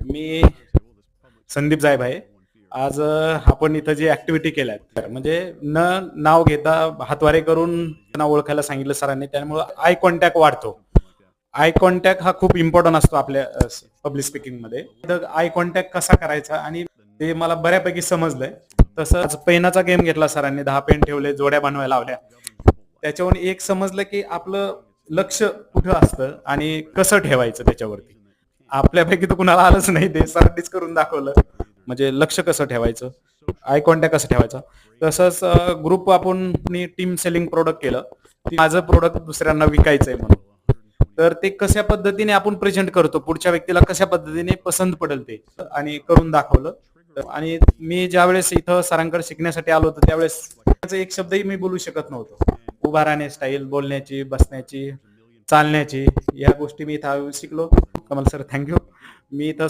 मी संदीप जायब आहे. आज आपण इथं जी ॲक्टिव्हिटी केल्यात, तर म्हणजे नाव घेता हातवारे करून त्यांना ओळखायला सांगितलं सरांनी. त्यामुळं आय कॉन्टॅक्ट वाढतो. आय कॉन्टॅक्ट हा खूप इम्पॉर्टंट असतो आपल्या पब्लिक स्पीकिंगमध्ये. तर आय कॉन्टॅक्ट कसा करायचा आणि ते मला बऱ्यापैकी समजलंय. तसंच पेनाचा गेम घेतला सरांनी. 10 पेन ठेवले, जोड्या बनवायला लावल्या. त्याच्यावरून एक समजलं की आपलं लक्ष कुठं असतं आणि कसं ठेवायचं त्याच्यावरती. आपल्यापैकी तर कुणाला आलंच नाही ते सरांनीच करून दाखवलं. म्हणजे लक्ष कसं ठेवायचं, आय कॉन्टॅक्ट कसं ठेवायचं. तसंच ग्रुप आपण टीम सेलिंग प्रोडक्ट केलं. माझं प्रोडक्ट दुसऱ्यांना विकायचंय म्हणून. तर ते कशा पद्धतीने आपण प्रेझेंट करतो, पुढच्या व्यक्तीला कशा पद्धतीने पसंत पडेल ते आणि करून दाखवलं. आणि मी ज्यावेळेस इथं सरांकडे शिकण्यासाठी आलो होतो त्यावेळेस त्याचा एक शब्दही मी बोलू शकत नव्हतो. उभा राहणे स्टाईल, बोलण्याची, बसण्याची, चालण्याची या गोष्टी मी इथं शिकलो. Kamal sir thank you. मी इथं